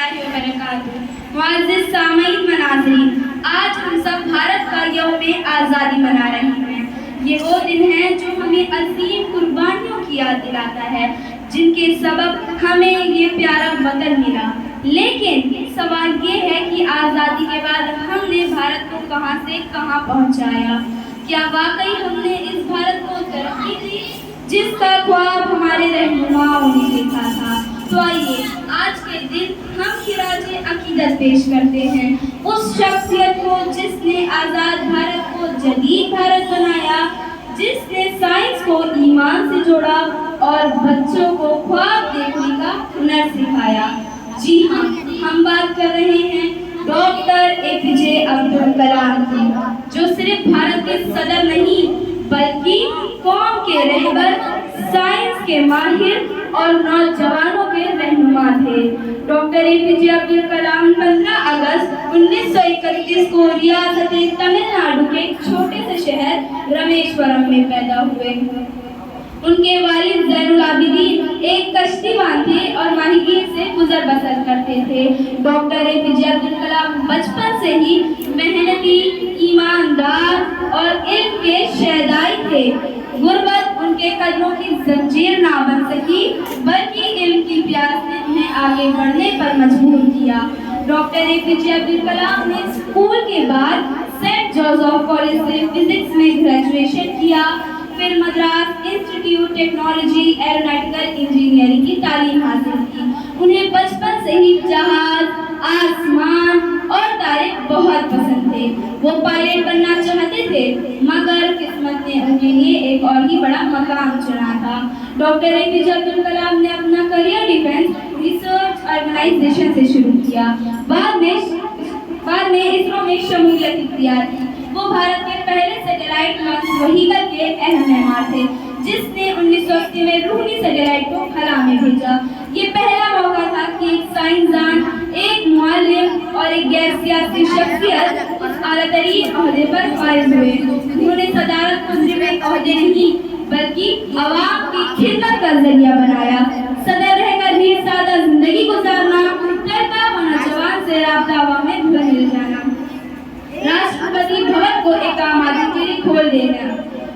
मुअज़्ज़िज़ सामीईन मनाज़रीन, आज हम सब भारत का यौम आज़ादी मना रहे हैं। ये वो दिन है जो हमें अज़ीम कुर्बानियों की याद दिलाता है, जिनके सबब हमें ये प्यारा वतन मिला। लेकिन सवाल ये है कि आज़ादी के बाद हमने भारत को कहाँ से कहाँ पहुँचाया। क्या वाकई हमने इस भारत को तरक्की दी जिसका ख्वाब हमारे रहनुमाओं ने देखा था? तो आइए आज के दिन हम खिराजे अकीदत पेश करते हैं उस शख्सियत को जिसने आज़ाद भारत को जदीद भारत बनाया, जिसने साइंस को ईमान से जोड़ा और बच्चों को ख्वाब देखने का हुनर सिखाया। जी हाँ, हम बात कर रहे हैं डॉक्टर एपीजे अब्दुल कलाम की, जो सिर्फ भारत के सदर नहीं बल्कि कौम के रहबर, साइंस के माहिर और नौजवानों के रहनुमा थे। डॉक्टर एपीजे अब्दुल कलाम 15 अगस्त 1931 को रियासत तमिलनाडु के एक छोटे से शहर रामेश्वरम में पैदा हुए। उनके वालिद ज़ैनुल आबिदीन एक कश्तीबान थे और माहीगीर से गुजर बसर करते थे। डॉक्टर एपीजे अब्दुल कलाम बचपन से ही मेहनती, ईमानदार और इल्म के शहदाई थे। गुर्बत उनके कदमों की जंजीर ना बन सकी, बल्कि इल्म की प्यास ने उन्हें आगे बढ़ने पर मजबूर किया। डॉक्टर एपीजे अब्दुल कलाम ने स्कूल के बाद सेंट जोसेफ कॉलेज से फिजिक्स में ग्रेजुएशन किया, फिर Madras institute technology aeronautical engineering की तालीम हासिल की। उन्हें बचपन से ही जहाज, आसमान और तारे बहुत पसंद थे। वो पायलट बनना चाहते थे, मगर किस्मत ने उनके लिए एक और ही बड़ा मकाम चुना था। डॉक्टर एपीजे अब्दुल कलाम ने अपना करियर डिफेंस रिसर्च ऑर्गेनाइजेशन से शुरू किया। बाद में इसरो में शमूलियत इख्तियार की। वो भारत के पहले सैटेलाइट लॉन्च व्हीकल के अहम मेहमान थे, जिसने 1980 में रोहिणी सैटेलाइट को खला में भेजा। ये पहला मौका था कि एक साइंसदान, एक मुअल्लिम और एक गैर सियासी शख्सियत उस आलातरीन ओहदे पर फाइज हुए। उन्होंने सदारत को सिर्फ एक ओहदे नहीं बल्कि अवाम की खिदमत का जरिया बनाया। सदर रहकर भी सादा जिंदगी गुजारना, करता होना जवान से राब्ता अवाम में बहल जाना, राष्ट्रपति भवन को एक आम आदमी के लिए खोल देना,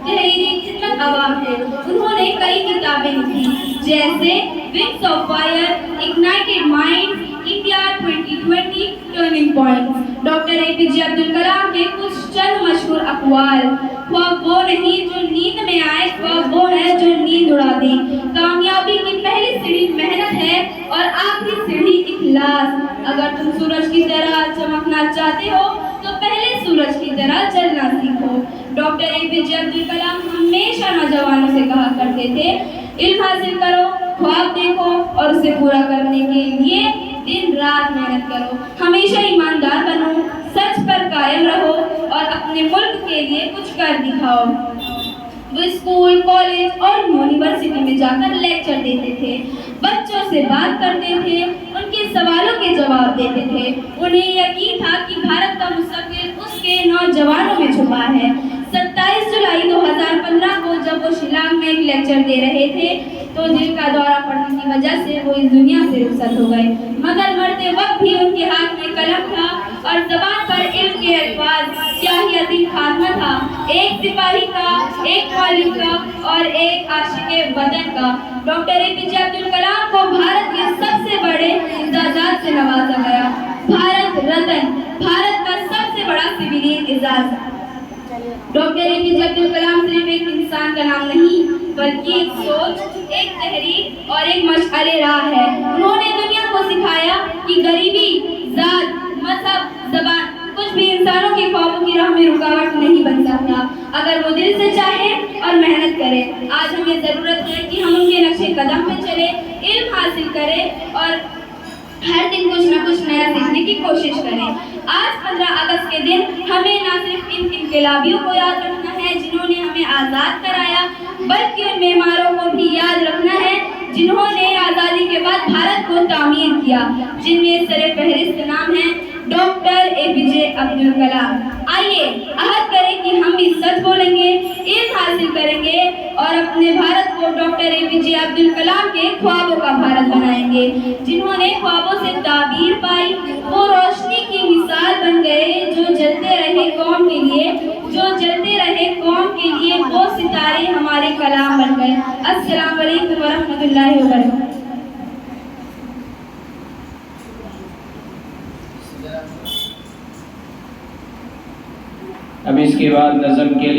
तहरीरी खिदमत अवाम है। उन्होंने कई किताबें लिखी, जैसे wings of fire, ignited minds, India 2020, turning points. Doctor APJ Abdul Kalam के कुछ चंद मशहूर अक़वाल: ख्वाब वो नहीं जो नींद में आए, ख्वाब वो है जो नींद उड़ा दे। कामयाबी की पहली सीढ़ी मेहनत है और आखिरी सीढ़ी इखलास। अगर तुम सूरज की तरह चमकना चाहते हो तो पहले सूरज की तरह जलना सीखो। डॉक्टर एपीजे अब्दुल कलाम हमेशा नौजवानों से कहा करते थे, इल्म हासिल करो, ख्वाब देखो और उसे पूरा करने के लिए दिन रात मेहनत करो। हमेशा ईमानदार बनो, सच पर कायम रहो और अपने मुल्क के लिए कुछ कर दिखाओ। वो स्कूल, कॉलेज और यूनिवर्सिटी में जाकर लेक्चर देते थे, बच्चों से बात करते थे, उनके सवालों के जवाब देते थे। उन्हें यकीन था कि भारत का मुस्तकबिल उसके नौजवानों में छुपा है। 27 जुलाई 2015 को जब वो शिलांग में एक लेक्चर दे रहे थे तो दिल का दौरा पड़ने की वजह से वो इस दुनिया से रुखसत हो गए, मगर मरते वक्त भी उनके हाथ में कलम था और ज़बान पर इल्म के अल्फाज। क्या ही अजीम खात्मा था, एक सिपाही का, एक वालिद का और एक आशिक़े वतन का। डॉक्टर एपीजे अब्दुल कलाम को भारत के सबसे बड़े इज़ाज़ात से नवाजा गया, भारत रत्न, भारत का सबसे बड़ा सिविलियन एजाज़। डॉक्टर एपीजे अब्दुल कलाम सिर्फ एक इंसान का नाम नहीं बल्कि एक सोच, एक तहरीक और एक मशअले राह है। उन्होंने दुनिया को सिखाया कि गरीबी, जात, मजहब, ज़बान कुछ भी इंसानों के ख्वाबों की राह में रुकावट नहीं बन सकता, अगर वो दिल से चाहे और मेहनत करे। आज हमें ज़रूरत है कि हम उनके नक्शे कदम पे चले, इल्म हासिल करें और हर दिन कुछ न कुछ नया सीखने की कोशिश करें। आज 15 अगस्त के दिन हमें न सिर्फ इन इनकलाबियों को याद रखना है जिन्होंने हमें आज़ाद कराया, बल्कि उन मेहमारों को भी याद रखना है जिन्होंने आज़ादी के बाद भारत को तामीर किया, जिनमें सरे फहरिस्त नाम है डॉक्टर एपीजे अब्दुल कलाम। आइए अहद करें कि हम भी सच बोलेंगे, इल्म हासिल करेंगे और अपने भारत को डॉक्टर एपीजे अब्दुल कलाम के ख्वाबों का भारत बनाएंगे, जिन्होंने ख्वाबों से ताबीर के लिए, जो जलते रहे कौम के लिए, वो सितारे हमारे कलाम बन गए। अस्सलाम वालेकुम व रहमतुल्लाहि व बरकातहू। اب اس کے بعد نظم کے